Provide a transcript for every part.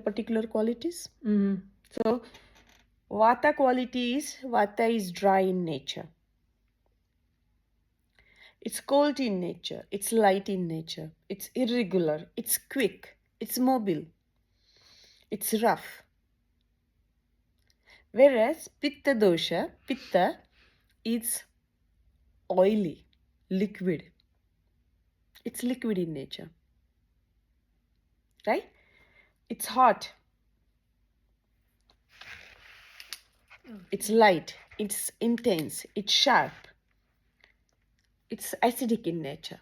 particular qualities. Mm-hmm. So Vata is dry in nature. It's cold in nature. It's light in nature. It's irregular. It's quick. It's mobile. It's rough. Whereas Pitta is oily, liquid. It's liquid in nature. Right? It's hot. It's light. It's intense. It's sharp. It's acidic in nature.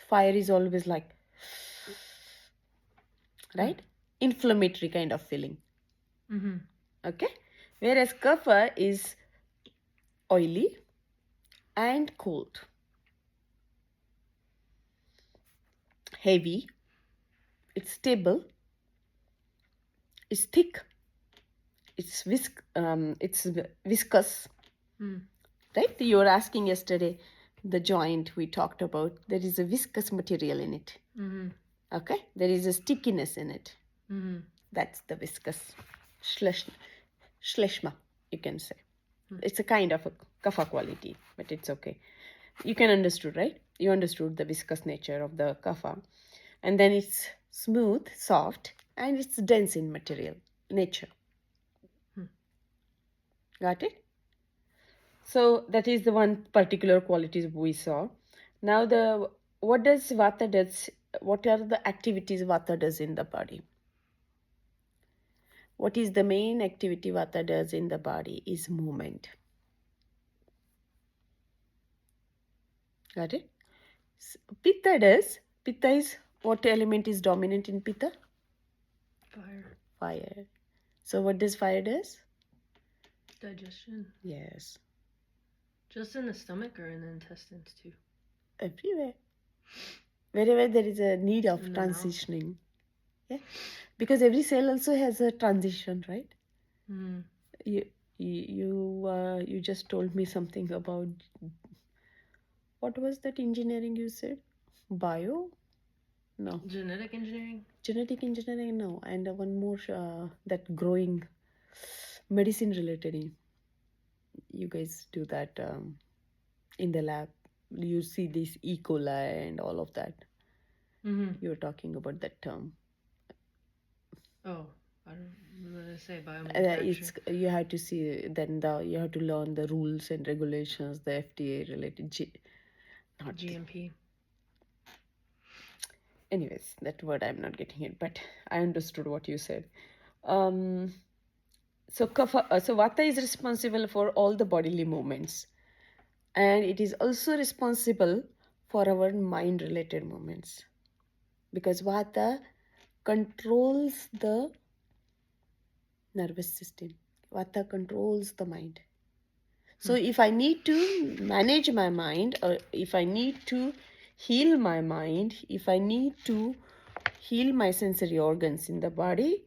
Fire is always like, right? Inflammatory kind of feeling. Mm-hmm. Okay? Whereas Kapha is oily and cold. Heavy. It's stable. It's thick. It's viscous. Right? You were asking yesterday, the joint we talked about, there is a viscous material in it. Mm-hmm. Okay? There is a stickiness in it. Mm-hmm. That's the viscous. Shleshma, you can say. It's a kind of a kapha quality, but it's okay. You can understood, right? You understood the viscous nature of the kapha. And then it's smooth, soft, and it's dense in material, nature. Got it? So that is the one particular qualities we saw. Now what does Vata does? What are the activities Vata does in the body? What is the main activity Vata does in the body is movement. Got it? Pitta is, what element is dominant in Pitta? Fire. Fire. So what does fire does? Digestion. Yes. Just in the stomach or in the intestines too? Everywhere. Wherever there is a need of In the transitioning. Yeah. Because every cell also has a transition, right? Mm. You just told me something about, what was that engineering you said? Bio? No. Genetic engineering? Genetic engineering, no. And one more, that growing medicine related. You guys do that in the lab. You see this E. coli and all of that. Mm-hmm. You were talking about that term. Oh, I don't know what to say. Biomanufacturing. You have to see, then you have to learn the rules and regulations, the FDA related, not GMP. Anyways, that word I'm not getting it, but I understood what you said. So Vata is responsible for all the bodily movements, and it is also responsible for our mind related movements, because Vata controls the nervous system. Vata controls the mind. So if I need to manage my mind, or if I need to heal my mind, if I need to heal my sensory organs in the body,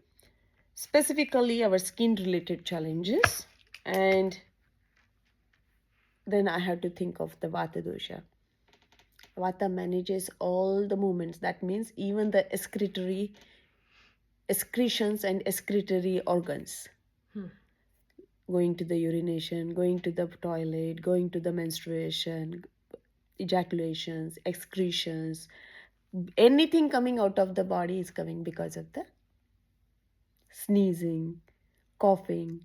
specifically our skin related challenges, and then I have to think of the Vata dosha. Vata manages all the movements. That means even the excretions and excretory organs. Going to the urination, going to the toilet, going to the menstruation, ejaculations, excretions, anything coming out of the body is coming because of the sneezing, coughing,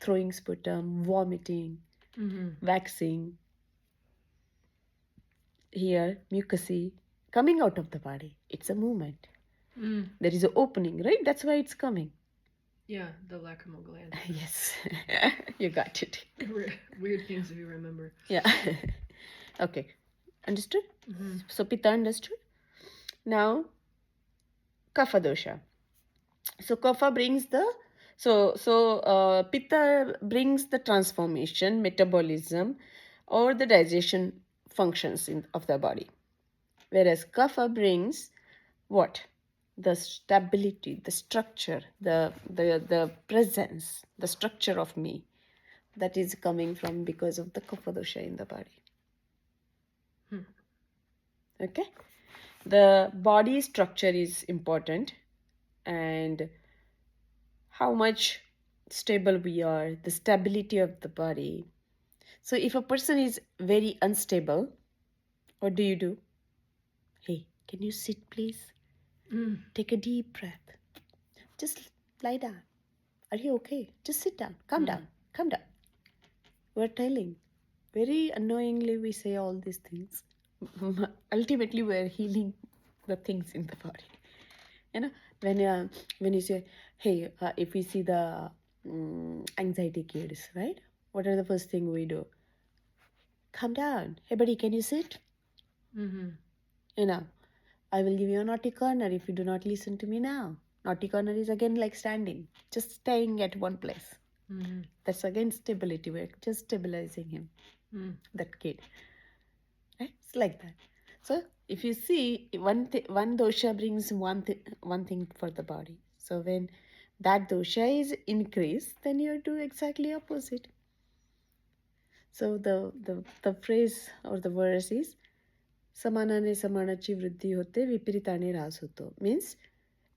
throwing sputum, vomiting, waxing, here, mucousy, coming out of the body. It's a movement. There is an opening, right? That's why it's coming. Yeah, the lacrimal gland. Yes, you got it. Weird things if you remember. Yeah. Okay, understood? So Pitta understood. Now, Kapha dosha. So Kapha brings the Pitta brings the transformation, metabolism, or the digestion functions of the body, whereas Kapha brings what? The stability, the structure, the presence, the structure of me, that is coming from because of the Kapha dosha in the body. Okay. The body structure is important, and how much stable we are, the stability of the body. So if a person is very unstable, what do you do? Hey, can you sit, please? Take a deep breath. Just lie down. Are you okay? Just sit down. Calm down. Calm down. We're telling. Very annoyingly, we say all these things. Ultimately, we're healing the things in the body. You know, when you say, hey, if we see the anxiety kids, right? What are the first thing we do? Calm down. Hey, buddy, can you sit? You know, I will give you a naughty corner if you do not listen to me now. Naughty corner is again like standing, just staying at one place. That's again stability. We're just stabilizing him, that kid. Right? It's like that. So if you see, one dosha brings one thing for the body. So when that dosha is increased, then you do exactly opposite. So the phrase or the verse is समानाने समानाची वृद्धि होते विपरीताने ह्रास होतो. Means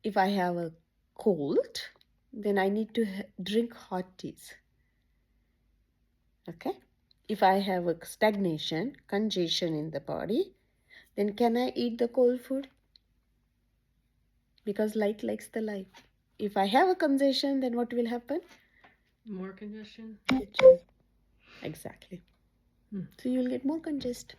if I have a cold, then I need to drink hot teas. Okay? If I have a stagnation, congestion in the body, then can I eat the cold food? Because light likes the light. If I have a congestion, then what will happen? More congestion? Exactly. So you'll get more congested.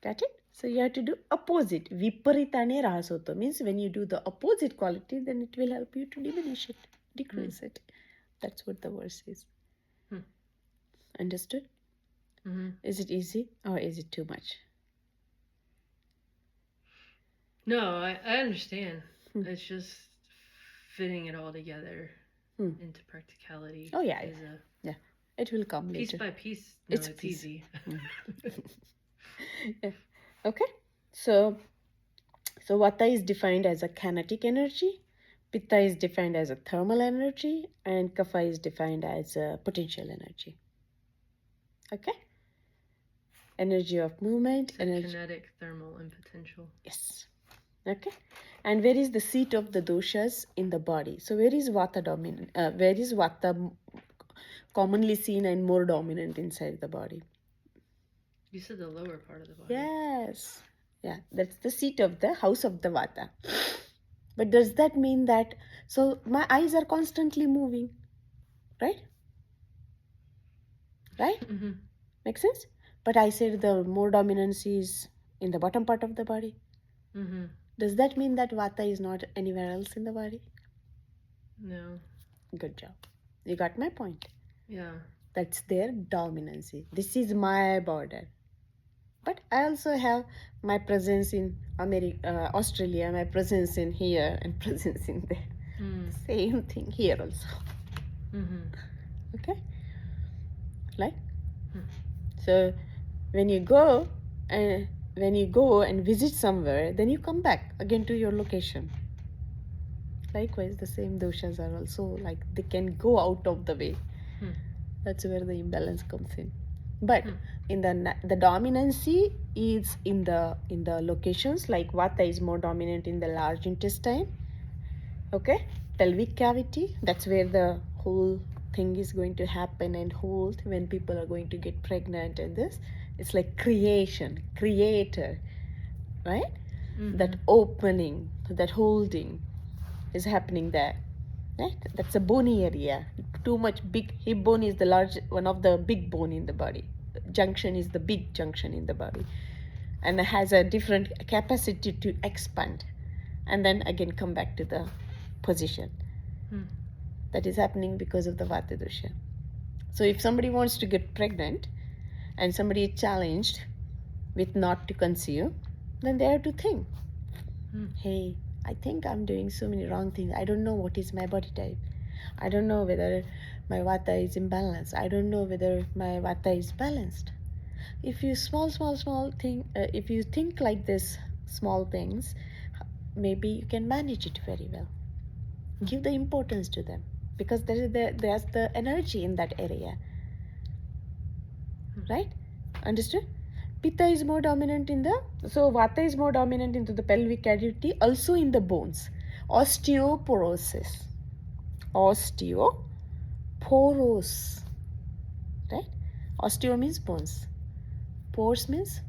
Got it? So you have to do opposite. Viparitane rahasoto means when you do the opposite quality, then it will help you to diminish it, decrease it. That's what the verse is. Understood? Is it easy or is it too much? No, I understand. It's just fitting it all together into practicality. Oh yeah, yeah. It will come piece later. by piece. No, it's easy. Yeah. Okay. So Vata is defined as a kinetic energy, Pitta is defined as a thermal energy, and Kapha is defined as a potential energy. Okay? Energy of movement, energy. Kinetic, thermal, and potential. Yes. Okay. And where is the seat of the doshas in the body? So where is Vata dominant? Where is Vata commonly seen and more dominant inside the body? You said the lower part of the body. Yes. Yeah, that's the seat of the house of the Vata. But does that mean that, so my eyes are constantly moving, right? Right? Makes sense? But I said the more dominance is in the bottom part of the body. Does that mean that Vata is not anywhere else in the body? No. Good job. You got my point. Yeah. That's their dominancy. This is my border. But I also have my presence in America, Australia, my presence in here, and presence in there. Same thing here also. Okay? Like? So when you go and visit somewhere, then you come back again to your location. Likewise, the same doshas are also like they can go out of the way. That's where the imbalance comes in. But in the dominancy is in the locations, like Vata is more dominant in the large intestine. Okay, pelvic cavity. That's where the whole thing is going to happen and hold when people are going to get pregnant, and this it's like creator, right? That opening, that holding is happening there. Right? That's a bony area. Too much big hip bone is the large one of the big bone in the body. Junction is the big junction in the body, and has a different capacity to expand, and then again come back to the position. That is happening because of the Vata dosha. So if somebody wants to get pregnant, and somebody is challenged with not to conceive, then they have to think, hey, I think I'm doing so many wrong things. I don't know what is my body type. I don't know whether my Vata is imbalanced. I don't know whether my Vata is balanced. If you small thing, if you think like this, small things, maybe you can manage it very well. Give the importance to them, because there's the energy in that area. Right? Understood? Pitta is more dominant in the, so Vata is more dominant into the pelvic cavity, also in the bones. Osteoporosis. Osteoporous. Right? Osteo means bones. Pores means,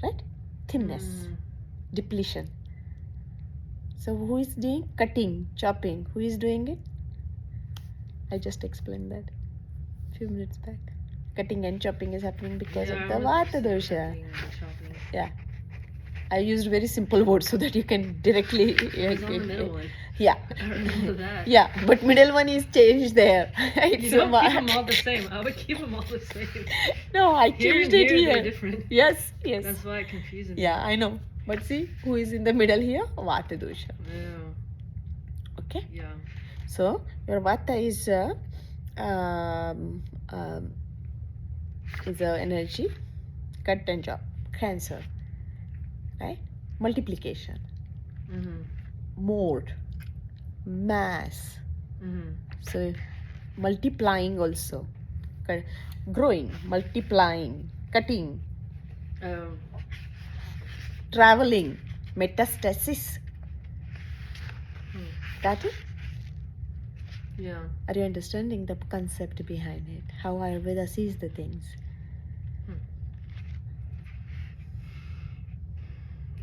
right? Thinness, depletion. So who is doing cutting, chopping? Who is doing it? I just explained that a few minutes back. Cutting and chopping is happening because of the Vata dosha. Yeah. I used very simple words so that you can directly. It's on the middle one. Yeah. I remember that. Yeah, but middle one is changed there. You don't keep them all the same. I would keep them all the same. No, I changed it here. They're different. Yes. That's why it confuses me. Yeah, I know. But see, who is in the middle here? Vata dosha. Yeah. Okay. Yeah. So your Vata is a energy, cut and chop, cancer, right? Multiplication, mode, mass. So multiplying also, growing, multiplying, cutting, traveling, metastasis. Got it? Yeah. Are you understanding the concept behind it? How Ayurveda sees the things?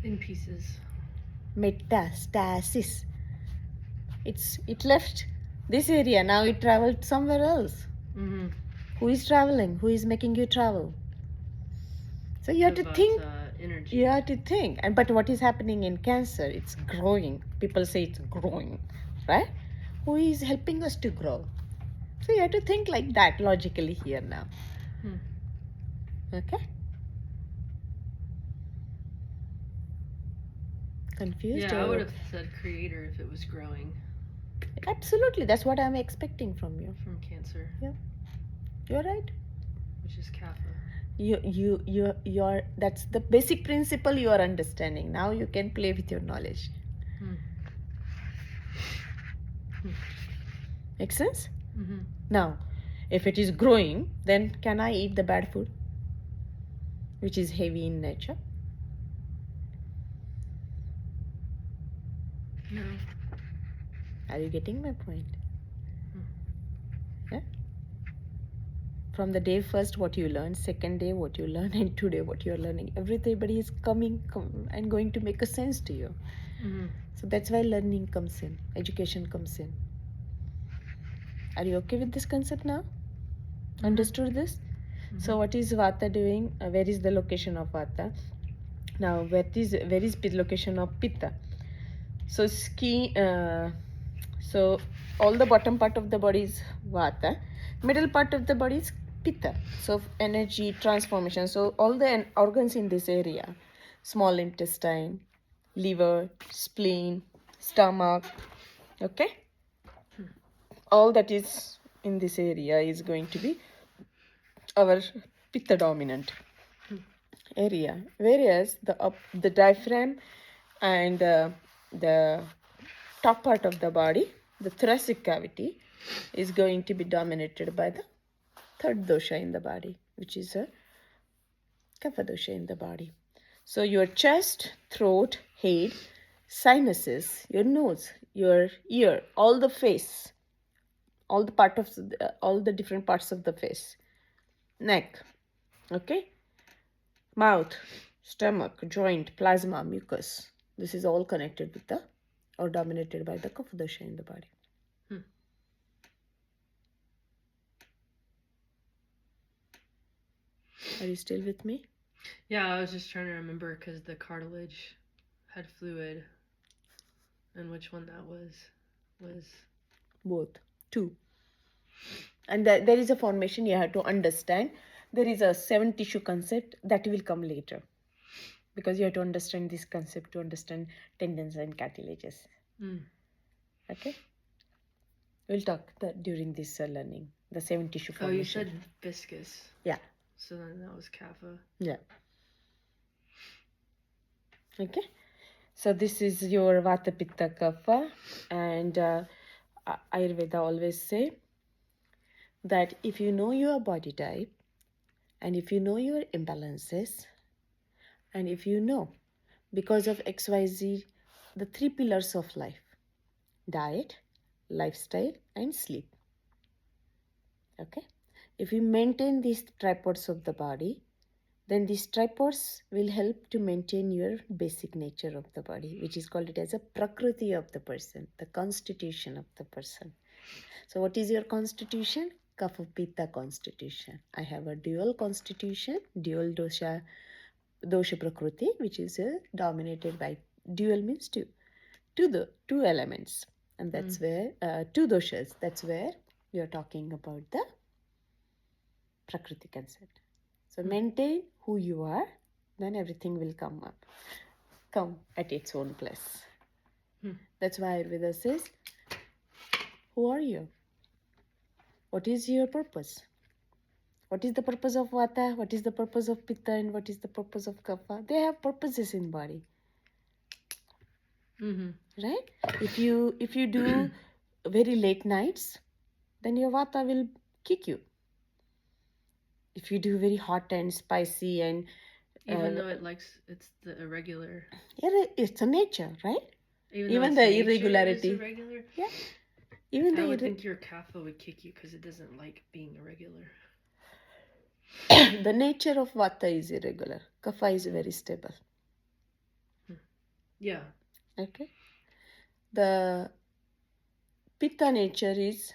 In pieces. Metastasis. It left this area, now it traveled somewhere else. Who is traveling? Who is making you travel? So you have to think. Energy. You have to think. And but what is happening in cancer? It's growing. People say it's growing, right? Who is helping us to grow? So you have to think like that logically here now. Okay? Confused? Yeah, I would have said creator if it was growing. Absolutely. That's what I'm expecting from you. From cancer. Yeah. You're right. Which is kapha. You're that's the basic principle you are understanding. Now you can play with your knowledge. Make sense? Now, if it is growing, then can I eat the bad food, which is heavy in nature? No. Are you getting my point? Yeah? From the day first what you learn, second day what you learn, and today what you are learning, everybody is coming and going to make a sense to you. So that's why learning comes in, education comes in. Are you okay with this concept now? Understood this? So what is Vata doing? Where is the location of Vata? Now where is the location of Pitta? So so all the bottom part of the body is Vata, middle part of the body is Pitta. So energy transformation. So all the organs in this area, small intestine, liver, spleen, stomach, okay, all that is in this area is going to be our Pitta dominant area, whereas the diaphragm and the top part of the body, the thoracic cavity, is going to be dominated by the third dosha in the body, which is a kapha dosha in the body. So your chest, throat, head, sinuses, your nose, your ear, all the face, all the different parts of the face, neck, okay, mouth, stomach, joint, plasma, mucus. This is all connected with the or dominated by the kapha dosha in the body. Are you still with me? Yeah, I was just trying to remember because the cartilage had fluid, and which one that was both, two. And there is a formation you have to understand. There is a 7 tissue concept that will come later, because you have to understand this concept to understand tendons and cartilages. Okay, we'll talk during this learning, the 7 tissue formation. Oh, you said viscous. Yeah. So then that was kapha. Yeah. Okay, so this is your Vata Pitta Kapha, and Ayurveda always say that if you know your body type, And if you know your imbalances, and if you know because of XYZ, the 3 pillars of life: diet, lifestyle, and sleep. Okay? If you maintain these tripods of the body, then these tripods will help to maintain your basic nature of the body, which is called it as a prakriti of the person, the constitution of the person. So what is your constitution? Kapha Pitta constitution. I have a dual constitution, dual dosha prakriti, which is dominated by, dual means two elements, and that's where two doshas. That's where we are talking about the prakriti concept. So maintain who you are, then everything will come at its own place. That's why Ayurveda says, who are you? What is your purpose? What is the purpose of Vata? What is the purpose of Pitta? And what is the purpose of Kapha? They have purposes in body. Right? If you do very late nights, then your Vata will kick you. If you do very hot and spicy and even though it's the irregular. Yeah, it's a nature, right? Even the irregularity. Is irregular. Yeah. Even I would think your kapha would kick you because it doesn't like being irregular. The nature of Vata is irregular. Kapha is very stable. Yeah. Okay. The Pitta nature is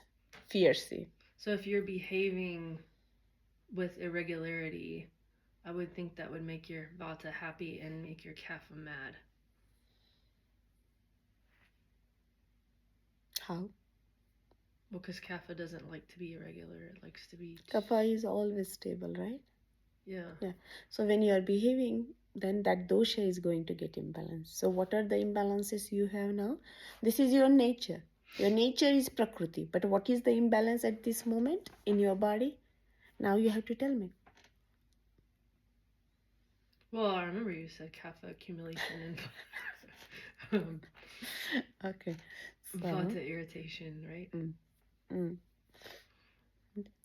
fiercey. So if you're behaving with irregularity, I would think that would make your Vata happy and make your kapha mad. How? Because kapha doesn't like to be irregular. It likes to be... Kapha is always stable, right? Yeah. Yeah. So when you are behaving, then that dosha is going to get imbalanced. So what are the imbalances you have now? This is your nature. Your nature is prakriti. But what is the imbalance at this moment in your body? Now you have to tell me. Well, I remember you said kapha accumulation and okay. So, Vata irritation, right?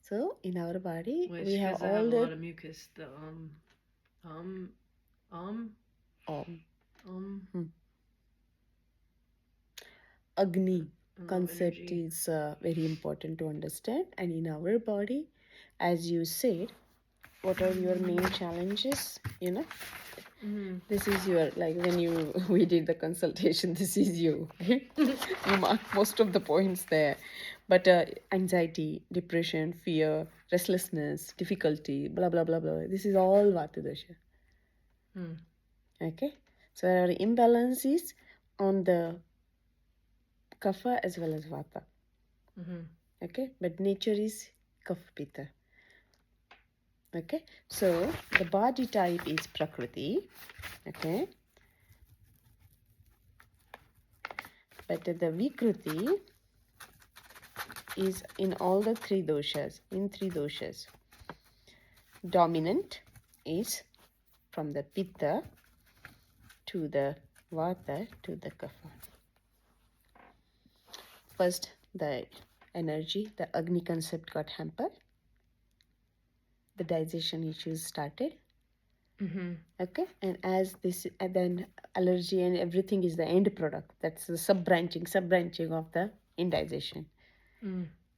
So in our body, which, we have all a lot of mucus. The Agni concept energy is very important to understand. And in our body, as you said, what are your main challenges? This is your, like when we did the consultation, this is you. You mark most of the points there. But anxiety, depression, fear, restlessness, difficulty, blah, blah, blah, blah. This is all Vata dosha. Okay. So our imbalance is on the Kapha as well as Vata. Okay. But nature is Kapha Pitta. Okay. So the body type is Prakriti. Okay. But the Vikruti is in all the three doshas, Dominant is from the Pitta to the Vata to the Kapha. First, the energy, the Agni concept got hampered. The digestion issues started. Okay, and as this, and then allergy and everything is the end product. That's the sub-branching of the indigestion.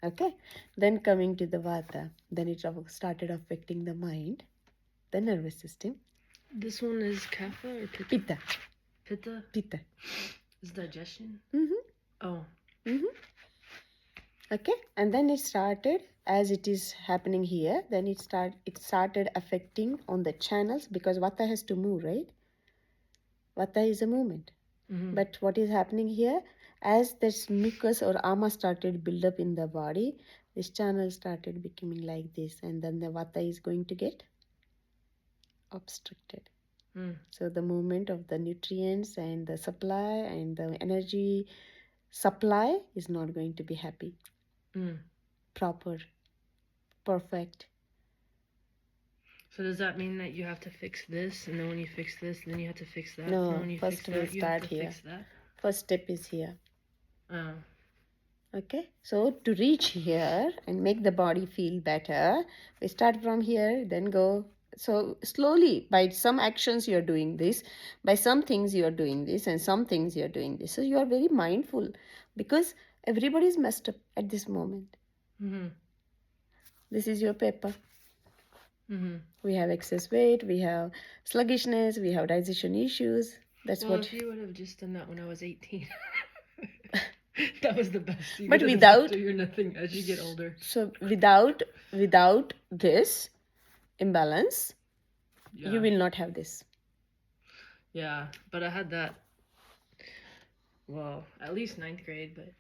Okay, then coming to the Vata, then it started affecting the mind, the nervous system. This one is kapha or pitta? Pitta. Pitta? Pitta. Is digestion? Oh. Okay, and then it started, as it is happening here, then it started affecting on the channels, because Vata has to move, right? Vata is a movement. But what is happening here, as this mucus or ama started build up in the body, this channel started becoming like this, and then the Vata is going to get obstructed. So the movement of the nutrients and the supply and the energy supply is not going to be happy. Proper, perfect. So does that mean that you have to fix this, and then when you fix this, then you have to fix that? No, and when you first fix that, we'll start here. First step is here. Oh. Okay, so to reach here and make the body feel better, we start from here, then go. So slowly, by some actions you are doing this, by some things you are doing this, and some things you are doing this. So you are very mindful because everybody is messed up at this moment. Mm-hmm. This is your paper. Mm-hmm. We have excess weight, we have sluggishness, we have digestion issues. That's Well, what. if you would have just done that when I was 18, that was the best you But could have done without, to your nothing as you get older. so without this imbalance, Yeah. you will not have this. Yeah, but I had that, well, at least ninth grade, but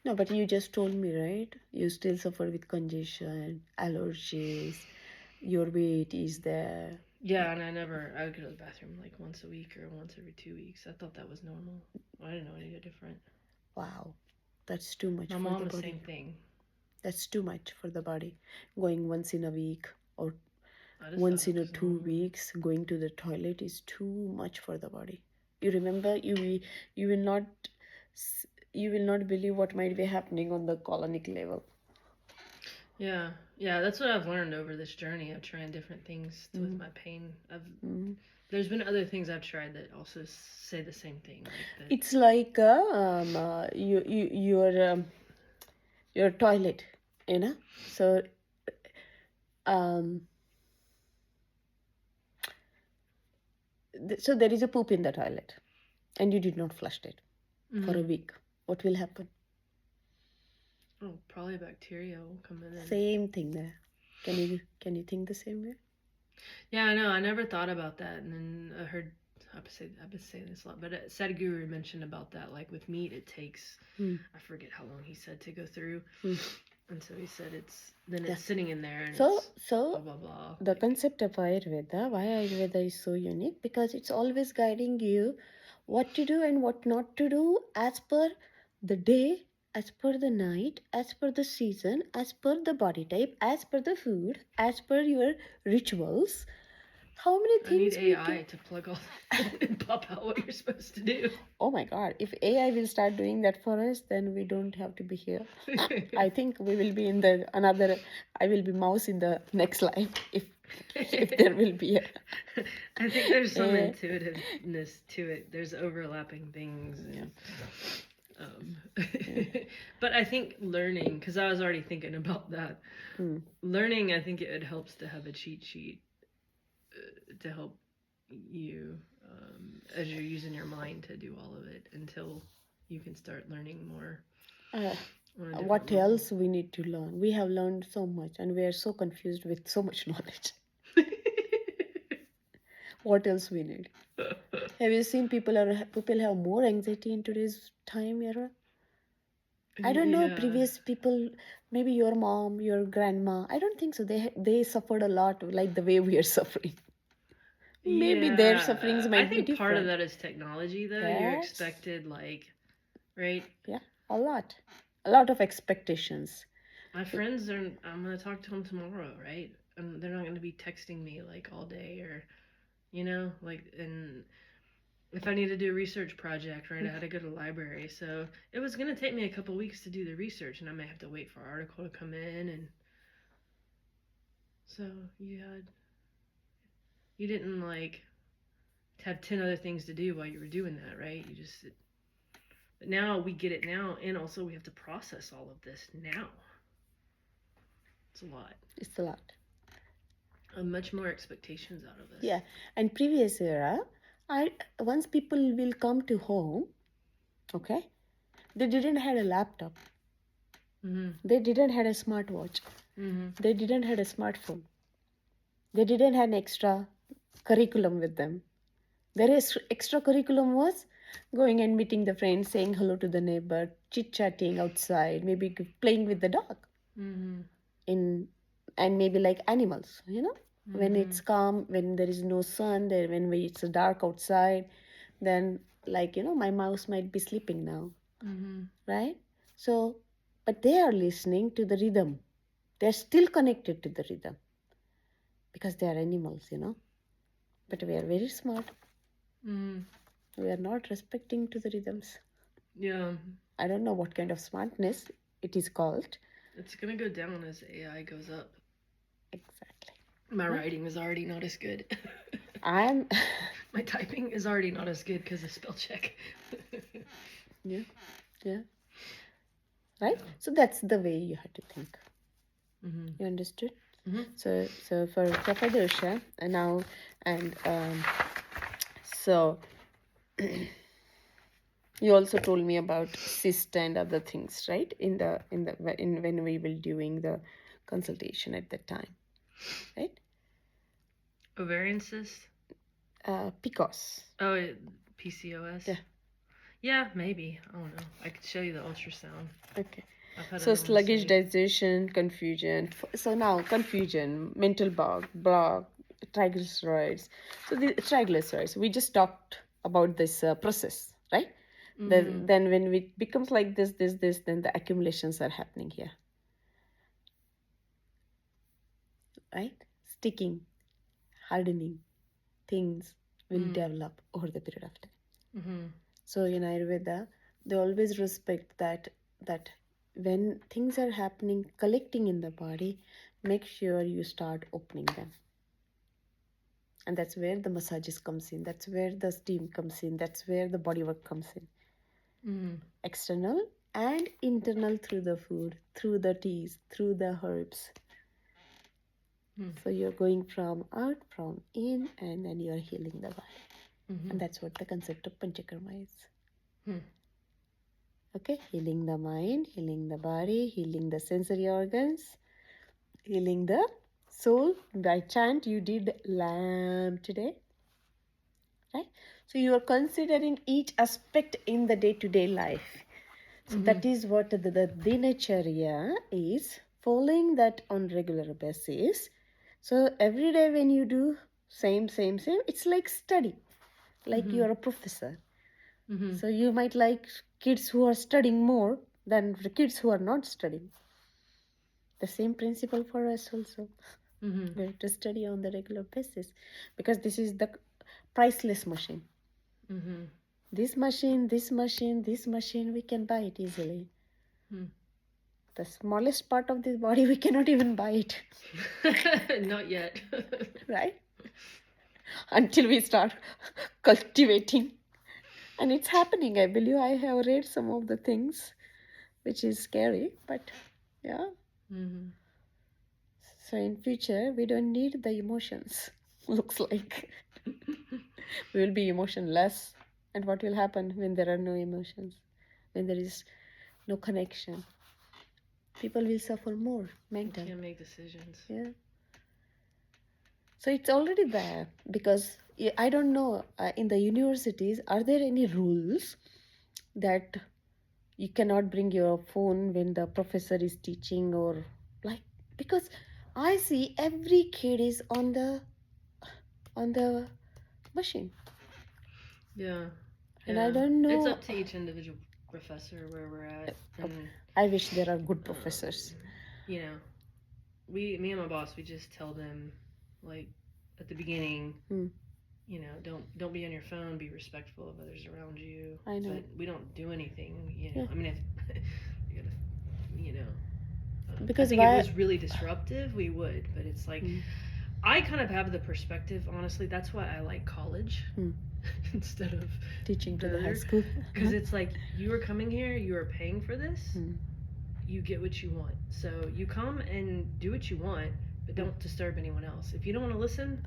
No, but you just told me, right? You still suffer with congestion, allergies, your weight is there. yeah, and I would go to the bathroom like once a week or once every 2 weeks. I thought that was normal. I didn't know any different. Wow, that's too much My for mom, the the body. same thing. That's too much for the body. Going once in a week or I just thought once it in a was two normal. weeks, going to the toilet is too much for the body. You remember, you will not you will not believe what might be happening on the colonic level. Yeah, yeah, that's what I've learned over this journey of trying different things with Mm-hmm. my pain. Mm-hmm. There's been other things I've tried that also say the same thing, like that. It's like your toilet, you know. So um, so there is a poop in the toilet, and you did not flush it for a Mm-hmm. week. What will happen? Oh, probably bacteria will come in. Same thing there. Can you think the same way? Yeah, I know. I never thought about that, and then I heard. I've been saying this a lot, but Sadhguru mentioned about that. Like with meat, it takes Hmm. I forget how long he said to go through, Hmm. and so he said it's Yeah. sitting in there and So it's blah so blah blah. the concept of Ayurveda, why Ayurveda is so unique, because it's always guiding you what to do and what not to do as per the day, as per the night, as per the season, as per the body type, as per the food, as per your rituals. How many I need things we can. AI to plug all that in and pop out what you're supposed to do. Oh my God, if AI will start doing that for us, then we don't have to be here. I think we will be in the another, I will be mouse in the next life if there will be a. I think there's some AI. intuitiveness to it. There's overlapping things, and um, Yeah. but I think learning, because I was already thinking about that. Mm. Learning, I think it helps to have a cheat sheet to help you as you're using your mind to do all of it until you can start learning more Uh, on a different what level. else we need to learn? We have learned so much and we are so confused with so much knowledge. What else we need? Have you seen people have more anxiety in today's time era? I don't know, Yeah. previous people, maybe your mom, your grandma. I don't think so. They suffered a lot like the way we are suffering. Maybe their sufferings Yeah. I might be think part of different. that is technology, though. You're Yes. expected, like, right? Yeah, a lot of expectations. My friends are, I'm going to talk to them tomorrow, right? And they're not going to be texting me, like, all day or, like, and if I need to do a research project, right, I had to go to the library. So it was going to take me a couple weeks to do the research, and I may have to wait for an article to come in. And so you didn't, like, have 10 other things to do while you were doing that, right? But now we get it now, and also we have to process all of this now. It's a lot. It's a lot. Much more expectations out of us. Yeah, and previous era, I once people will come to home, okay, they didn't had a laptop, they didn't had a smartwatch, they didn't had a smartphone, they didn't had an extra curriculum with them. Their extra curriculum was going and meeting the friends, saying hello to the neighbor, chit chatting outside, maybe playing with the dog, in and maybe like animals, when it's calm, when there is no sun there, when it's dark outside, then like my mouse might be sleeping now, right? So but they are listening to the rhythm, they're still connected to the rhythm because they are animals, but we are very smart, we are not respecting to the rhythms. Yeah. I don't know what kind of smartness it is called. It's gonna go down as AI goes up. Exactly. My Right? writing is already not as good. I'm My typing is already not as good because of spell check. yeah, yeah, right. Yeah. So that's the way you have to think. Mhm. You understood? Mhm. So for Kappadosha and now and so you also told me about cyst and other things, right? In when we were doing the consultation at that time, right? Ovarian cyst. PCOS. Oh, PCOS. Yeah. Yeah, maybe. I don't know. I could show you the ultrasound. Okay. I've had it So on the sluggish site. digestion, confusion. So now confusion, mental block, triglycerides. So the triglycerides. We just talked about this process, right? Mhm. Then when it becomes like this, then the accumulations are happening here, right? Sticking, hardening, things will Mhm. develop over the period of time. Mhm. So in Ayurveda, they always respect that when things are happening, collecting in the body, make sure you start opening them. And that's where the massages comes in. That's where the steam comes in. That's where the body work comes in. Mhm. External and internal through the food, through the teas, through the herbs. Mhm. So you're going from out, from in, and then you're healing the body. Mhm. And that's what the concept of Panchakarma is. Mhm. Okay, healing the mind, healing the body, healing the sensory organs, healing the soul. By chant, you did lamb today, right? So you are considering each aspect in the day-to-day life. So that is what the dinacharya is, following that on regular basis. So every day when you do same, it's like study, like Mhm. you're a professor. Mhm. So you might like kids who are studying more than the kids who are not studying. The same principle for us also. Mhm. We have to study on the regular basis because this is the priceless machine. Mhm. This machine, we can buy it easily. Mhm. The smallest part of this body, we cannot even buy it, Not yet. right? Until we start cultivating. And it's happening. I believe I have read some of the things, which is scary, but yeah. Mhm. So in future, we don't need the emotions. Looks like we will be emotionless. And what will happen when there are no emotions? When there is no connection? People will suffer more You mental. can't make decisions. Yeah. So it's already there because I don't know in the universities, are there any rules that you cannot bring your phone when the professor is teaching or like, because I see every kid is on the machine, Yeah. and I Yeah. don't It's know. up to each individual professor where we're at. And I wish there are good um, professors. you know, me and my boss, we just tell them, like, at the beginning, Hmm. don't be on your phone, be respectful of others around you. I know. But we don't do anything, Yeah. I mean, if you gotta, you know, I Because think if it why? was really disruptive, we would. But it's like, Hmm. I kind of have the perspective, honestly. That's why I like college Hmm. instead of Teaching to the high further, school. because it's like you are coming here, you are paying for this, Hmm. you get what you want. So you come and do what you want, but don't disturb anyone else. If you don't want to listen,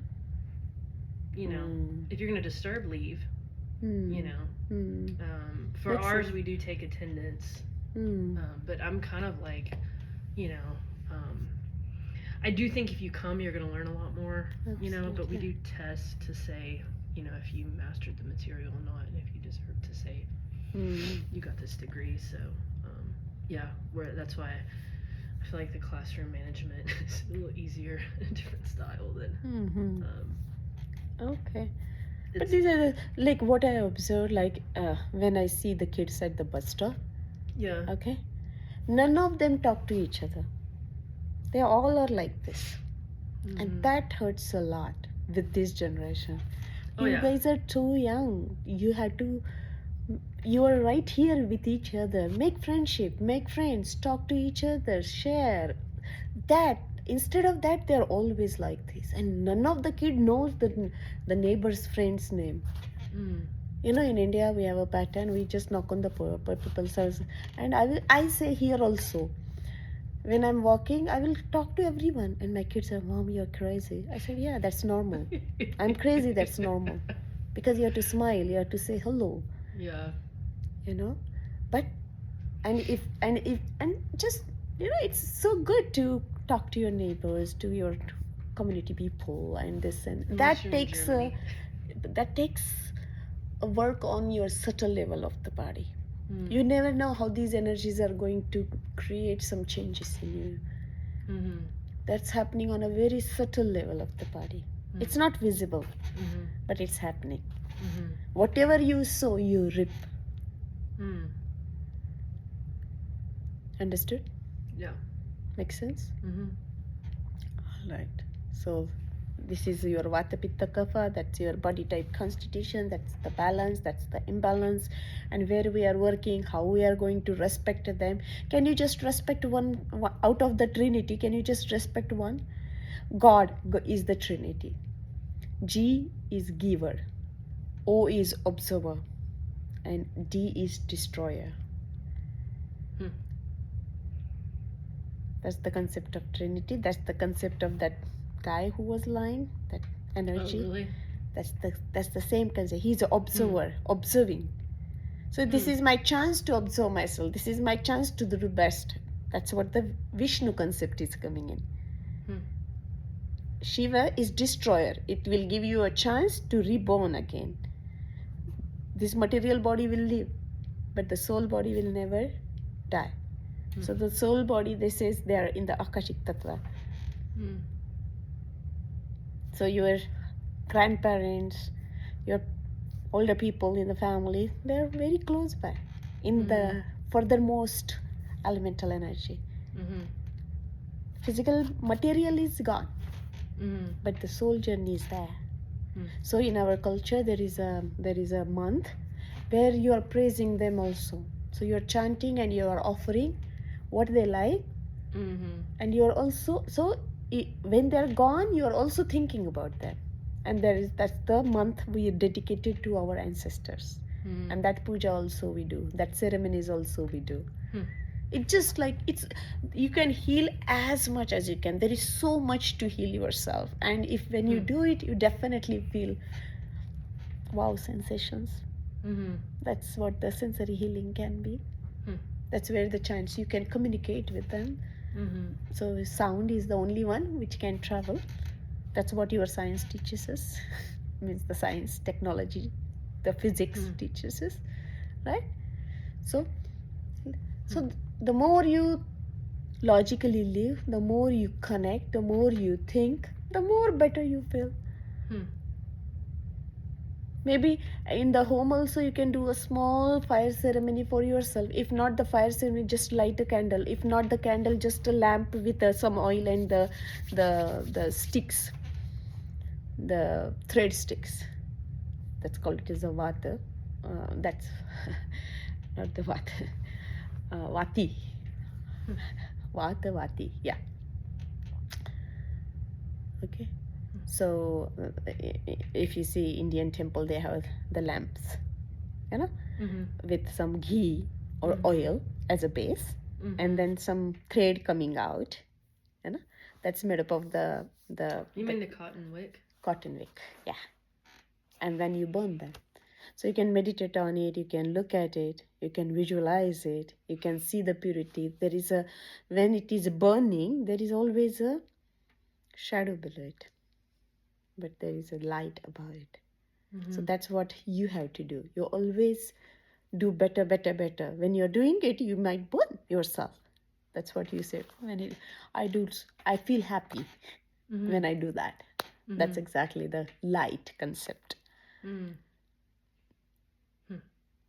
Hmm. if you're going to disturb, leave. You Hmm. know, Hmm. for Makes sense. ours, we do take attendance, Hmm. but I'm kind of like, you know, um, I do think if you come, you're going to learn a lot more. But we Absolutely. do tests to say, if you mastered the material or not, and if you deserve to say Hmm. you got this degree. So, yeah, that's why I feel like the classroom management is a little easier, a different style than. Hmm. Um, Okay. But it's these are like what I observe, like when I see the kids at the bus stop, yeah. okay? None of them talk to each other. They all are like this. And Mm-hmm. that hurts a lot with this generation. Oh You yeah. guys are too young. You had to You are right here with each other. Make friendship, make friends, talk to each other, share. That instead of that, they're always like this, and none of the kid knows the neighbor's friend's name. Mm. You know, in India we have a pattern. We just knock on the people's house, and I say here also. When I'm walking, I will talk to everyone, and my kids are, "Mom, you're crazy." I said, "Yeah, that's normal. I'm crazy. That's normal, because you have to smile, you have to say hello, Yeah. you know." But and just, it's so good to talk to your neighbors, to your community people, and this and Unless that you're in takes Germany. a work on your subtle level of the body. Mm. You never know how these energies are going to create some changes in you. Mm-hmm. That's happening on a very subtle level of the body. Mm. It's not visible, Mm-hmm. but it's happening. Mm-hmm. Whatever you sow, you reap. Mm. Understood? Yeah. Makes sense? Mm-hmm. All right. So this is your Vata Pitta Kapha, that's your body type constitution, that's the balance, that's the imbalance, and where we are working, how we are going to respect them. Can you just respect one out of the Trinity? Can you just respect one? God is the Trinity. G is giver, O is observer, and D is destroyer. Hmm. That's the concept of Trinity. That's the concept of that guy who was lying, that Oh, energy. really? That's the same concept. He's an observer, observing. So this is my chance to observe myself. This is my chance to do the best. That's what the Vishnu concept is coming in. Hmm. Shiva is destroyer. It will give you a chance to reborn again. This material body will live, but the soul body will never die. So the soul body, this is there in the Akashic Tattva. Hmm. So your grandparents, your older people in the family, they're very close by in the furthermost elemental energy. Mm-hmm. Physical material is gone, Mm-hmm. but the soul journey is there. Hmm. So in our culture, there is a month where you are praising them also. So you are chanting and you are offering what they like, Mm-hmm. and you are also when they're gone, you are also thinking about them. And that's the month we dedicated to our ancestors. Hmm. And that puja also we do, that ceremonies also we do. Hmm. It's just like, you can heal as much as you can. There is so much to heal yourself, and if when you do it, you definitely feel wow sensations. Mm-hmm. That's what the sensory healing can be. That's where the chance you can communicate with them. Mm-hmm. So sound is the only one which can travel. That's what your science teaches us. Means the science, technology, the physics teaches us, right? So, so the more you logically live, the more you connect, the more you think, the more better you feel. Maybe in the home also you can do a small fire ceremony for yourself. If not the fire ceremony, just light a candle. If not the candle, just a lamp with some oil and the sticks, the thread sticks. That's called, it is a vata. That's not the vata. Vati. Vata, vati. Yeah. Okay. So if you see Indian temple, they have the lamps, you know, with some ghee or oil as a base, and then some thread coming out, you know, that's made up of You mean the cotton wick? Cotton wick, yeah. And then you burn them. So you can meditate on it, you can look at it, you can visualize it, you can see the purity. When it is burning, there is always a shadow below it, but there is a light above it. So that's what you have to do. You always do better, better, better. When you're doing it, you might burn yourself. That's what you said. I feel happy when I do that. That's exactly the light concept,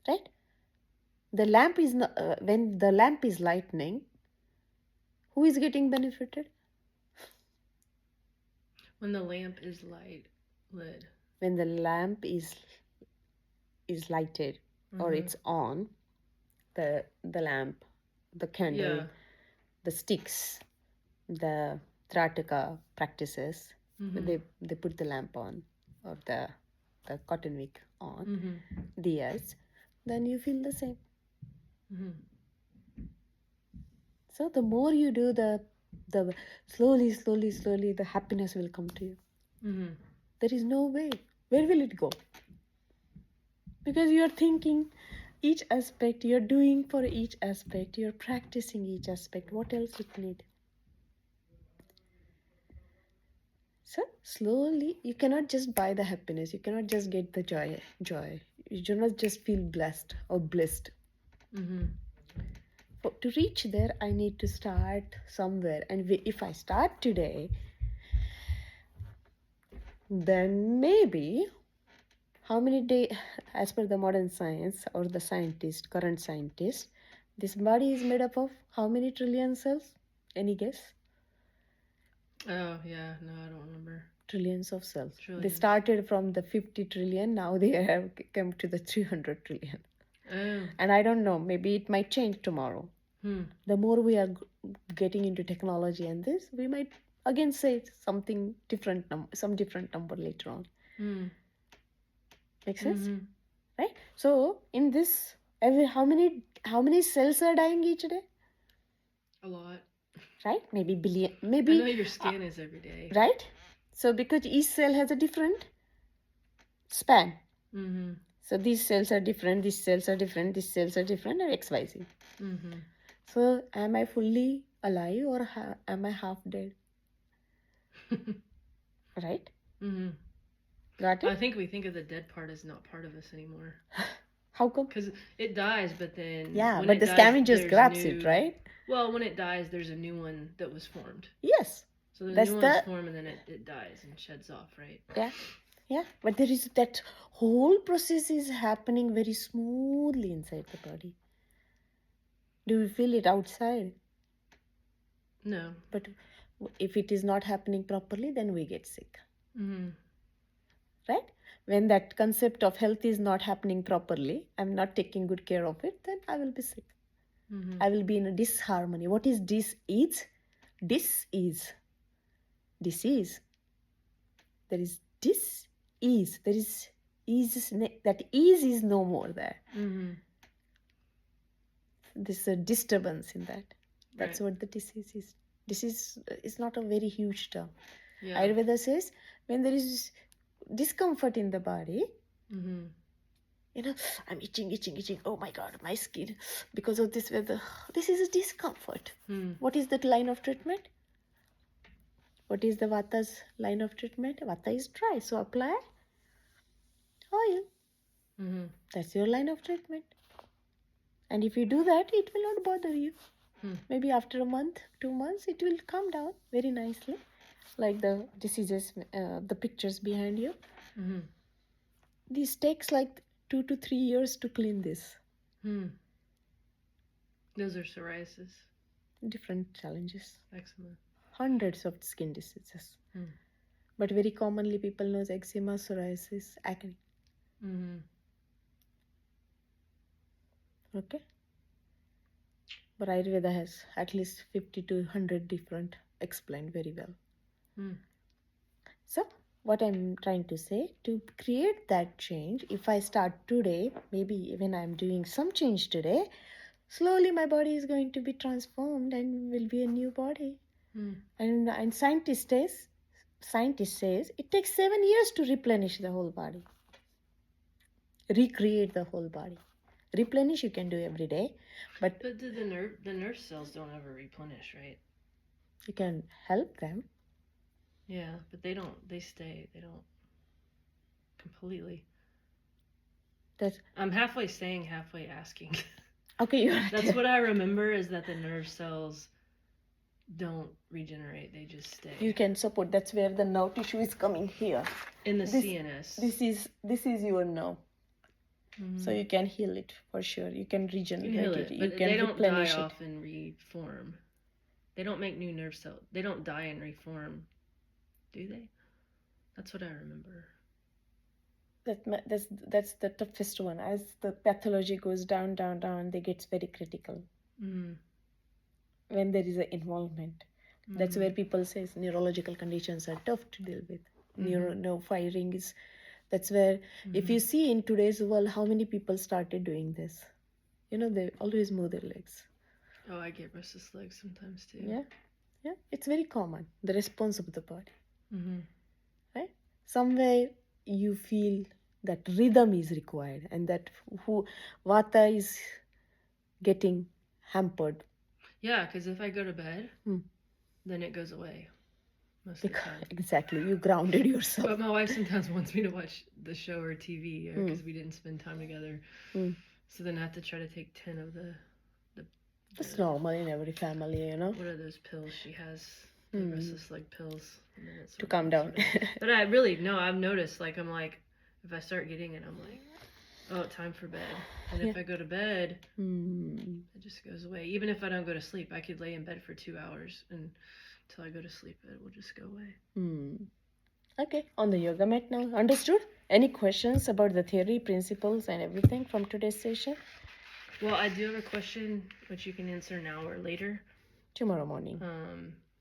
right? The lamp is not, when the lamp is lightning, who is getting benefited? When the lamp is lit. When the lamp is lighted, or it's on, the lamp, the candle, Yeah. the sticks, the Trataka practices, they put the lamp on, or the cotton wick on, diyas, then you feel the same. So the more you do, the slowly the happiness will come to you. There is no way. Where will it go? Because you are thinking each aspect, you're doing for each aspect, you're practicing each aspect. What else it need? So slowly, you cannot just buy the happiness. You cannot just get the joy. You do not just feel blessed or blissed. But to reach there, I need to start somewhere. And if I start today, then maybe how many days, as per the modern science or the scientist, current scientist, this body is made up of how many trillion cells? Any guess? Oh, yeah. No, I don't remember. Trillions of cells. Trillions. They started from the 50 trillion, now they have come to the 300 trillion. Oh. And I don't know, maybe it might change tomorrow. The more we are getting into technology and this, we might again say something different, some different number later on. Make sense? Right? So in this, how many cells are dying each day? A lot. Right? Maybe billion. I Maybe know your skin is every day. right? So because each cell has a different span. So these cells are different, these cells are different, these cells are different, and XYZ. So am I fully alive or am I half dead? Right? Got it? I think we think of the dead part as not part of us anymore. How come? Because it dies, but then Yeah, when but it the dies, scavengers there's grabs new... it, right? Well, when it dies, there's a new one that was formed. Yes. So the That's new one's formed, and then it dies and sheds off, right? Yeah. Yeah. But there is that whole process is happening very smoothly inside the body. Do you feel it outside? No. But if it is not happening properly, then we get sick. Right? When that concept of health is not happening properly, I'm not taking good care of it, then I will be sick. I will be in a disharmony. What is dis-ease? Dis-ease. Disease. There is dis-ease. There is ease. That ease is no more there. There's a disturbance in that. That's what the disease is. Disease is not a very huge term. Yeah. Ayurveda says when there is discomfort in the body, you know, I'm itching. Oh my God, my skin, because of this weather. This is a discomfort. What is that line of treatment? What is the Vata's line of treatment? Vata is dry, so apply oil. That's your line of treatment. And if you do that, it will not bother you. Maybe after a month, 2 months, it will come down very nicely. Like the diseases, the pictures behind you. This takes like 2 to 3 years to clean this. Those are psoriasis. Different challenges. Eczema. Hundreds of skin diseases. But very commonly people know eczema, psoriasis, acne. Okay? But Ayurveda has at least 50 to 100 different explained very well. So what I'm trying to say, to create that change, if I start today, maybe when I'm doing some change today, slowly my body is going to be transformed and will be a new body. And scientist says it takes 7 years to replenish the whole body, recreate the whole body. Replenish you can do every day, but the nerve cells don't ever replenish, right? You can help them. Yeah, but they don't. They stay. They don't completely. I'm halfway saying, halfway asking. Okay, that's what I remember, is that the nerve cells don't regenerate, they just stay. You can support. That's where the nerve tissue is coming here. In the CNS. This is your nerve. So you can heal it for sure. You can regenerate it. You can they don't replenish die it. off and reform. They don't make new nerve cells. They don't die and reform, do they? That's what I remember. That's the toughest one. As the pathology goes down, down, down, they gets very critical Mm. when there is an involvement. That's where people say neurological conditions are tough to deal with. No firing is. That's where if you see in today's world how many people started doing this, they always move their legs. Oh, I get restless legs sometimes too. Yeah, it's very common. The response of the body, Mm-hmm. right? Somewhere you feel that rhythm is required, and that who vata is getting hampered. Yeah, because if I go to bed, then it goes away most of the time. Exactly, you grounded yourself. But my wife sometimes wants me to watch the show or TV because we didn't spend time together. So then I have to try to take 10 of the It's normal in every family, what are those pills she has? The restless leg pills. And then it's to calm down. But I really, no, I've noticed, like, I'm like, if I start getting it, I'm like, oh, time for bed. And if I go to bed, it just goes away. Even if I don't go to sleep, I could lay in bed for 2 hours and until I go to sleep, it will just go away. Okay, on the yoga mat now. Understood? Any questions about the theory, principles, and everything from today's session? Well, I do have a question which you can answer now or later. Tomorrow morning.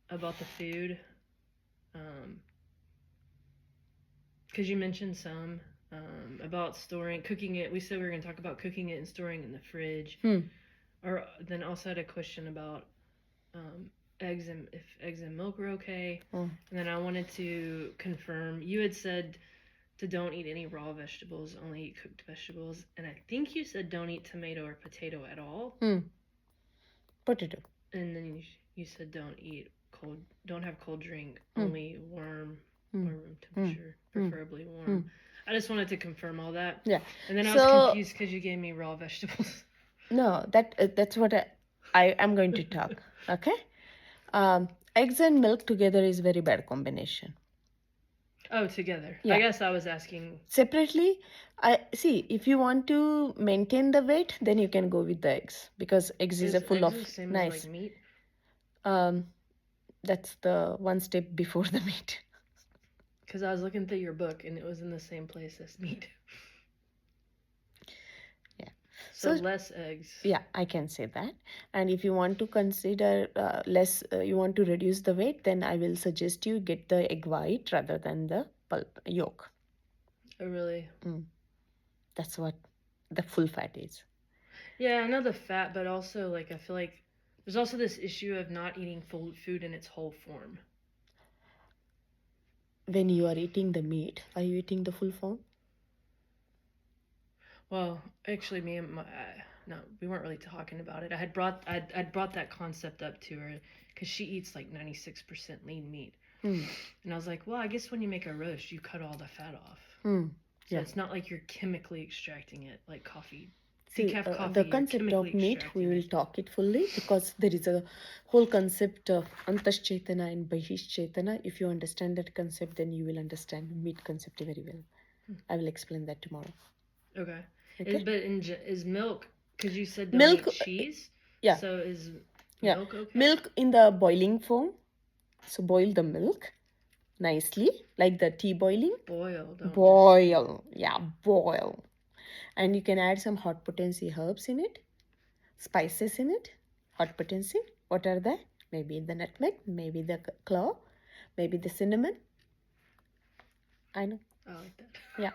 About the food. Because you mentioned some about cooking it. We said we were going to talk about cooking it and storing it in the fridge. Or then also had a question about eggs and if eggs and milk were okay. And then I wanted to confirm. You had said to don't eat any raw vegetables, only eat cooked vegetables. And I think you said don't eat tomato or potato at all. Potato. And then you said don't have cold drink, only warm or room temperature, preferably warm. I just wanted to confirm all that. Yeah. And then I was confused because you gave me raw vegetables. No, that's what I am going to talk. Okay. Eggs and milk together is very bad combination. Oh, together. Yeah. I guess I was asking separately. I see if you want to maintain the weight, then you can go with the eggs because eggs is full of same nice. as like meat. That's the one step before the meat. Because I was looking through your book and it was in the same place as meat. Yeah. So less eggs. Yeah, I can say that. And if you want to consider less, you want to reduce the weight, then I will suggest you get the egg white rather than the pulp yolk. Oh, really? That's what the full fat is. Yeah, I know the fat, but also like I feel like there's also this issue of not eating food in its whole form. When you are eating the meat, are you eating the full form? Well, actually, me and no, we weren't really talking about it. I'd brought that concept up to her because she eats like 96% lean meat, and I was like, well, I guess when you make a roast, you cut all the fat off. So it's not like you're chemically extracting it like coffee. See, the concept of meat, we will talk it fully because there is a whole concept of Antash Chaitana and Bahish Chaitana. If you understand that concept, then you will understand meat concept very well. I will explain that tomorrow. Okay. But is milk, because you said don't eat cheese? Yeah. So is milk okay? Milk in the boiling form. So boil the milk nicely, like the tea boiling. Boil. Yeah, boil. And you can add some hot potency herbs in it, spices in it. Hot potency, what are they? Maybe the nutmeg, maybe the clove, maybe the cinnamon. I know. I like that. Yeah.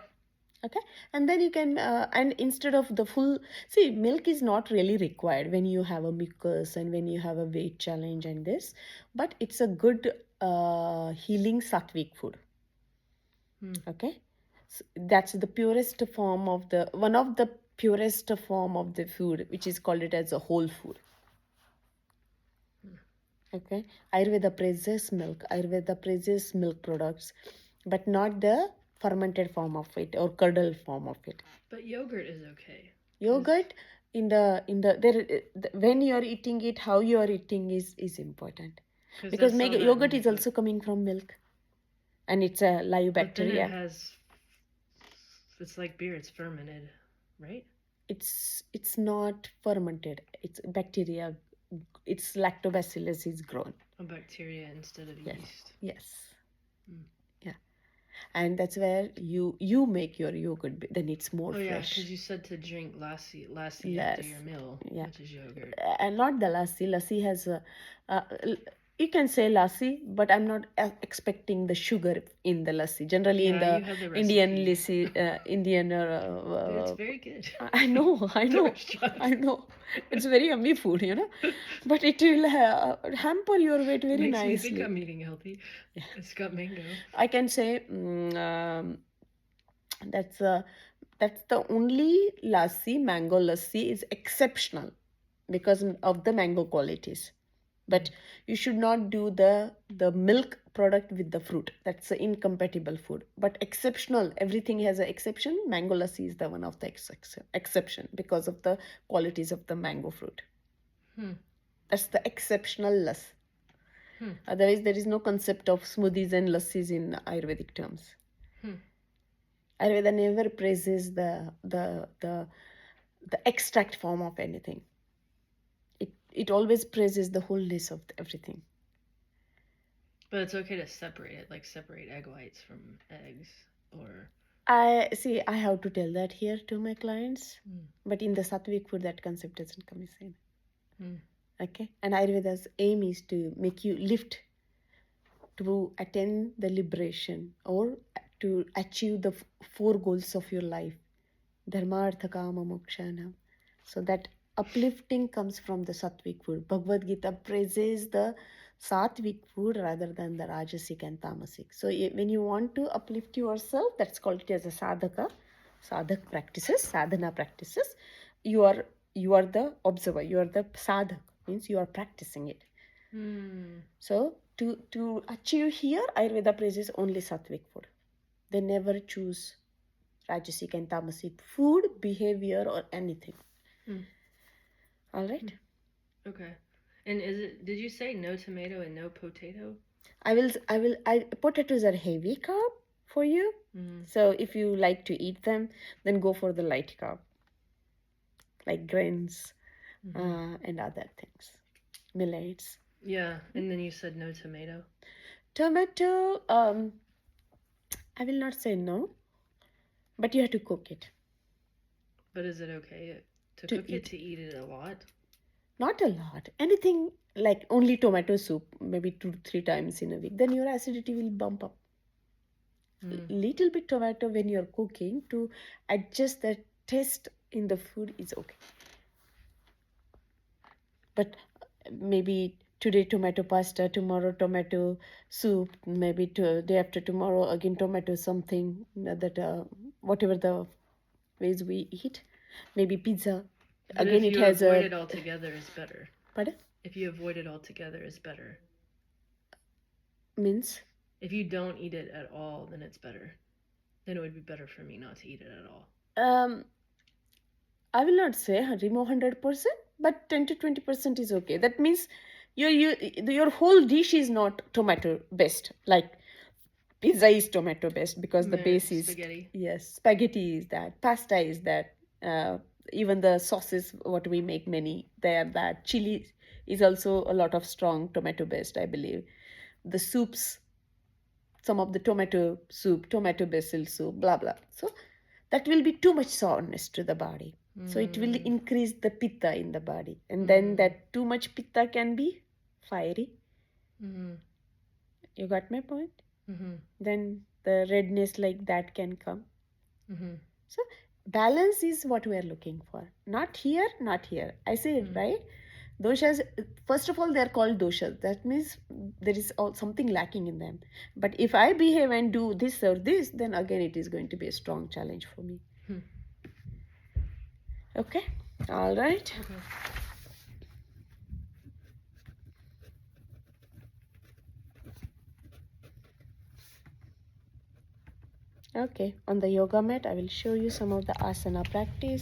Okay. And then you can, and instead of the full, see, milk is not really required when you have a mucus and when you have a weight challenge and this, but it's a good healing sattvic food. Okay. So that's the purest form of one of the purest form of the food, which is called it as a whole food. Okay. Ayurveda praises milk. Ayurveda praises milk products, but not the fermented form of it or curdled form of it. But yogurt is okay. Yogurt when you are eating it, how you are eating is important because yogurt is also coming from milk, and it's a live bacteria. But then it's like beer. It's fermented, right? It's not fermented. It's bacteria. It's lactobacillus is grown. A bacteria instead of yeast. Yes. Yeah. and that's where you make your yogurt. Then it's more Oh yeah, fresh. because you said to drink lassi after Yes, your meal, yeah. which is yogurt. And not the lassi. Lassi has a, you can say lassi, but I'm not expecting the sugar in the lassi. Generally, in Yeah, the you had the Indian recipe. lassi, Indian. Dude, it's very good. I know, I The know, restaurant. I know. It's very yummy food, but it will hamper your weight very Makes me think nicely. I'm eating healthy. It's got mango. I can say that's that's the only lassi, mango lassi is exceptional because of the mango qualities. But you should not do the milk product with the fruit. That's an incompatible food. But exceptional, everything has an exception. Mango lassi is the one of the exception because of the qualities of the mango fruit. Hmm. That's the exceptional lassi. Hmm. Otherwise, there is no concept of smoothies and lassis in Ayurvedic terms. Hmm. Ayurveda never praises the extract form of anything. It always praises the wholeness of everything. But it's okay to separate it, like separate egg whites from eggs, or. I have to tell that here to my clients, Mm. but in the Sattvic food, that concept doesn't come in. Mm. Okay, and Ayurveda's aim is to make you lift, to attain the liberation, or to achieve the four goals of your life, dharma, artha, kama, moksha. So that uplifting comes from the Sattvic food. Bhagavad Gita praises the Sattvic food rather than the Rajasic and Tamasic. So when you want to uplift yourself, that's called it as a sadhaka, sadhak practices, sadhana practices. You are the observer. You are the sadhak, means you are practicing it. Mm. So to achieve here, Ayurveda praises only Sattvic food. They never choose Rajasic and Tamasic food, behavior, or anything. Mm. All right. Okay. And did you say no tomato and no potato? Potatoes are heavy carb for you. Mm. So if you like to eat them, then go for the light carb, like grains and other things, millets. Yeah, and then you said no tomato. Tomato, I will not say no, but you have to cook it. But is it okay to To cook eat. it, to eat it a lot? Not a lot. Anything like only tomato soup, maybe 2-3 times in a week, then your acidity will bump up. Little bit tomato when you're cooking to adjust the taste in the food is okay. But maybe today tomato pasta, tomorrow tomato soup, maybe day after tomorrow again tomato something that whatever the ways we eat, maybe pizza. But Again, if it you has avoid a. it altogether, is better. Pardon? If you avoid it altogether, is better. Means? If you don't eat it at all, then it's better. Then it would be better for me not to eat it at all. I will not say remove 100%, but 10 to 20% is okay. That means your whole dish is not tomato based. Like pizza is tomato based because the base is spaghetti. Yes, spaghetti is that, pasta is that, even the sauces what we make many they are that. Chili is also a lot of strong tomato based, I believe. The soups, some of the tomato soup, tomato basil soup, blah blah. So that will be too much sourness to the body. So it will increase the pitta in the body, and then that too much pitta can be fiery. You got my point? Then the redness like that can come. So balance is what we are looking for. Not here, not here. I say it right. Doshas, first of all, they are called doshas. That means there is something lacking in them. But if I behave and do this or this, then again it is going to be a strong challenge for me. Okay? All right. Okay. Okay, on the yoga mat, I will show you some of the asana practice.